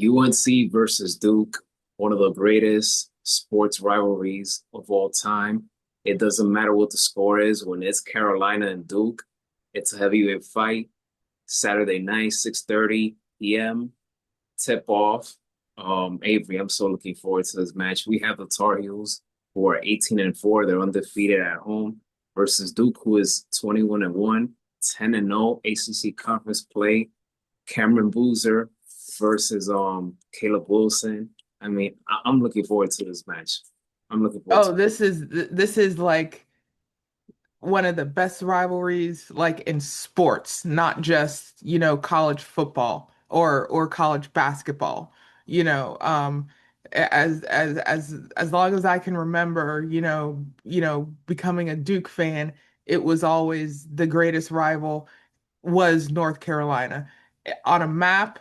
UNC versus Duke, one of the greatest sports rivalries of all time. It doesn't matter what the score is. When it's Carolina and Duke, it's a heavyweight fight. Saturday night, 6:30 p.m. tip off. Avery, I'm so looking forward to this match. We have the Tar Heels, who are 18 and 4. They're undefeated at home, versus Duke, who is 21 and 1, 10 and 0 ACC conference play. Cameron Boozer versus Caleb Wilson. I mean, I'm looking forward to this match. I'm looking forward Oh, to it. this is like one of the best rivalries like in sports, not just, college football or college basketball. You know, as long as I can remember, becoming a Duke fan, it was always the greatest rival was North Carolina. On a map,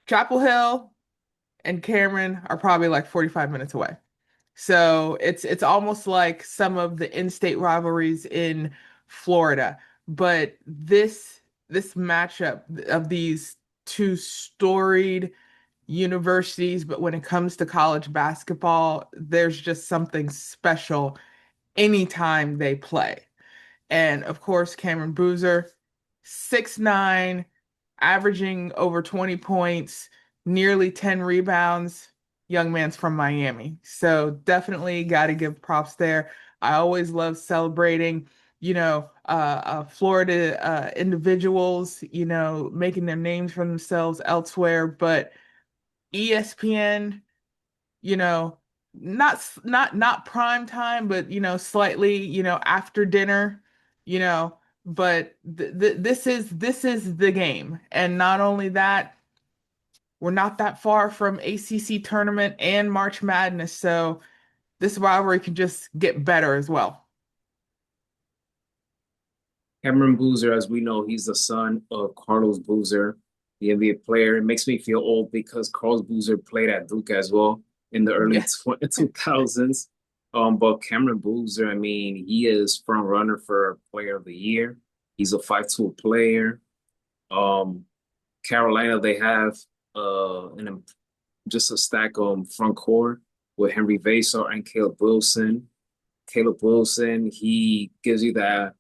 Chapel Hill and Cameron are probably like 45 minutes away. So it's almost like some of the in-state rivalries in Florida. But this matchup of these two storied universities, but when it comes to college basketball, there's just something special anytime they play. And of course, Cameron Boozer, 6'9", averaging over 20 points, nearly 10 rebounds. Young man's from Miami. So definitely got to give props there. I always love celebrating, Florida individuals, making their names for themselves elsewhere. But ESPN, you know, not prime time, but slightly, after dinner, you know, but this is the game. And not only that, we're not that far from ACC tournament and March Madness, so this rivalry can just get better as well. Cameron Boozer, as we know, he's the son of Carlos Boozer, the NBA player. It makes me feel old because Carlos Boozer played at Duke as well in the early Yeah. 2000s. But Cameron Boozer, I mean, he is front runner for Player of the Year. He's a 5'2" player. Um, Carolina, they have just a stack front court with Henry Vassar and Caleb Wilson. Caleb Wilson, he gives you that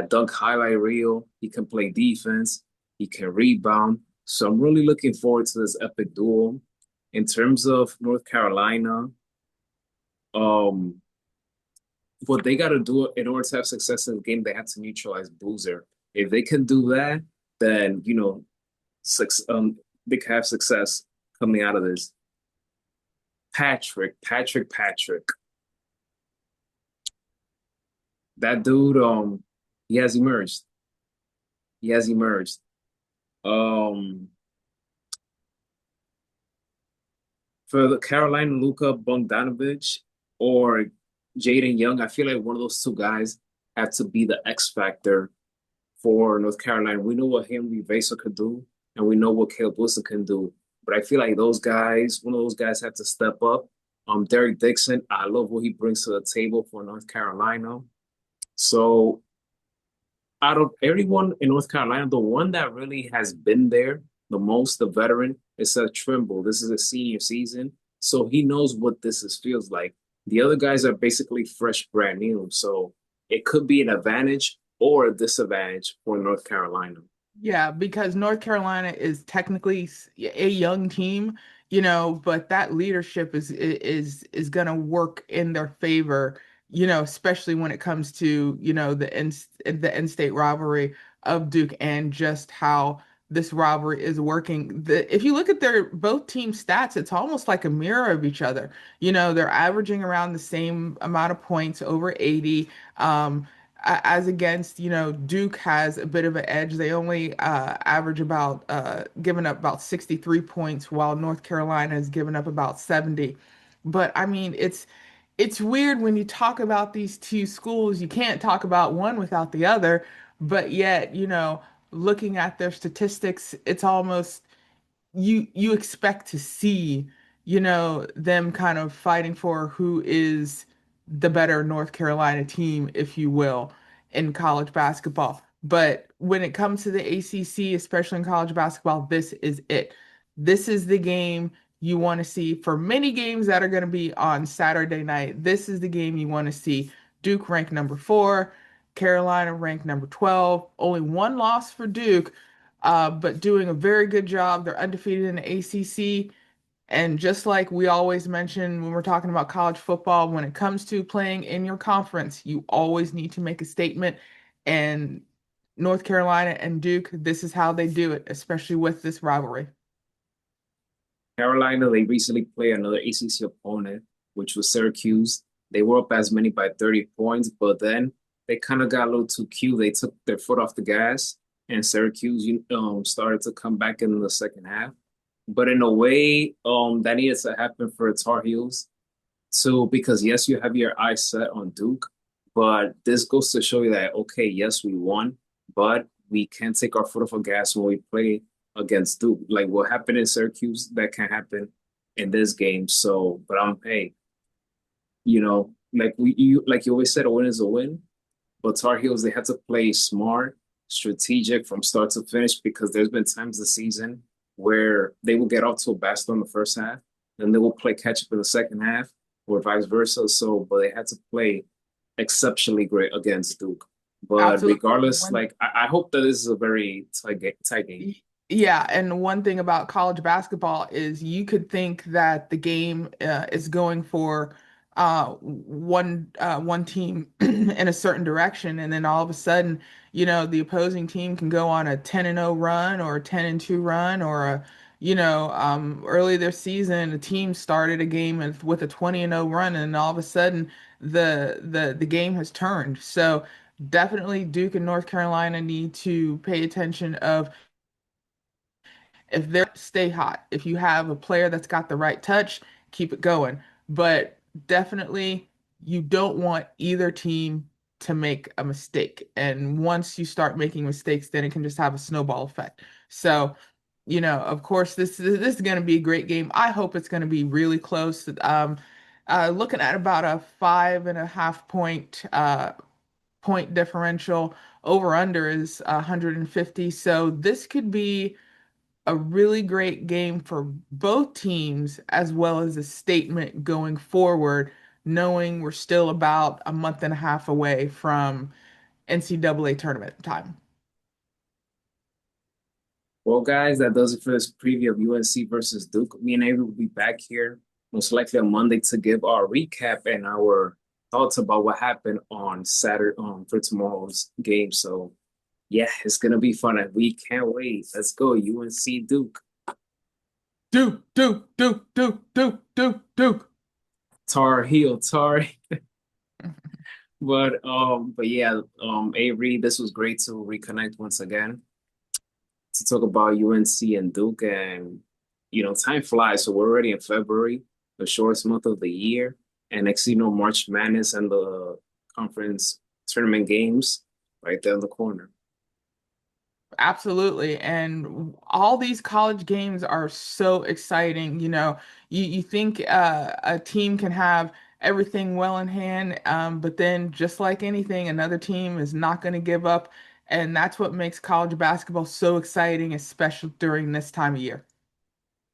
dunk highlight reel. He can play defense. He can rebound. So I'm really looking forward to this epic duel. In terms of North Carolina, um, what they got to do in order to have success in the game, they have to neutralize Boozer. If they can do that, then they can have success coming out of this. Patrick. That dude, he has emerged. He has emerged. Um, for the Carolina, Luka Bogdanovic or Jaden Young, I feel like one of those two guys have to be the X factor for North Carolina. We know what Henry Vassell could do, and we know what Caleb Wilson can do. But I feel like those guys, one of those guys, have to step up. Derek Dixon, I love what he brings to the table for North Carolina. So out of everyone in North Carolina, the one that really has been there the most, the veteran, is Seth Trimble. This is a senior season, so he knows what feels like. The other guys are basically fresh, brand new, so it could be an advantage or a disadvantage for North Carolina. Yeah, because North Carolina is technically a young team, but that leadership is gonna work in their favor, especially when it comes to, the in-state rivalry of Duke and just how this rivalry is working. If you look at their both team stats, it's almost like a mirror of each other. They're averaging around the same amount of points, over 80. As against, Duke has a bit of an edge. They only average about giving up about 63 points, while North Carolina has given up about 70. But I mean, it's weird when you talk about these two schools, you can't talk about one without the other, but yet, looking at their statistics, it's almost you expect to see, them kind of fighting for who is the better North Carolina team, if you will, in college basketball. But when it comes to the ACC, especially in college basketball, this is it. This is the game you want to see for many games that are going to be on Saturday night. This is the game you want to see. Duke ranked number 4, Carolina ranked number 12. Only one loss for Duke, but doing a very good job. They're undefeated in the ACC. And just like we always mention when we're talking about college football, when it comes to playing in your conference, you always need to make a statement. And North Carolina and Duke, this is how they do it, especially with this rivalry. Carolina, they recently played another ACC opponent, which was Syracuse. They were up as many by 30 points, but then they kind of got a little too cute. They took their foot off the gas, and Syracuse started to come back in the second half. But in a way, that needed to happen for the Tar Heels too, because yes, you have your eyes set on Duke, but this goes to show you that okay, yes, we won, but we can't take our foot off the gas when we play against Duke. Like what happened in Syracuse, that can happen in this game. So, but hey, like you always said, a win is a win. But Tar Heels, they had to play smart, strategic from start to finish because there's been times this season where they will get off to a bad start in the first half, then they will play catch up in the second half, or vice versa. So, but they had to play exceptionally great against Duke. But Absolutely. regardless, like I hope that this is a very tight game. Yeah, and one thing about college basketball is you could think that the game is going for one team in a certain direction, and then all of a sudden, the opposing team can go on a 10-0 run or a 10-2 run, or early this season, a team started a game with a 20-0 run, and all of a sudden, the game has turned. So definitely, Duke and North Carolina need to pay attention of if they're stay hot. If you have a player that's got the right touch, keep it going. But definitely, you don't want either team to make a mistake. And once you start making mistakes, then it can just have a snowball effect. So, of course, this is going to be a great game. I hope it's going to be really close. Looking at about a 5.5 point differential. Over under is 150. So this could be a really great game for both teams, as well as a statement going forward, knowing we're still about a month and a half away from NCAA tournament time. Well, guys, that does it for this preview of UNC versus Duke. Me and Avery will be back here most likely on Monday to give our recap and our thoughts about what happened on Saturday for tomorrow's game. So, yeah, it's gonna be fun, and we can't wait. Let's go, UNC Duke. Duke, Duke, Duke, Duke, Duke, Duke, Duke. Tar Heel, Tar. But yeah, Avery, this was great to reconnect once again to talk about UNC and Duke. And, time flies. So we're already in February, the shortest month of the year. And next, March Madness and the conference tournament games right there in the corner. Absolutely. And all these college games are so exciting. You think a team can have everything well in hand, but then just like anything, another team is not going to give up. And that's what makes college basketball so exciting, especially during this time of year.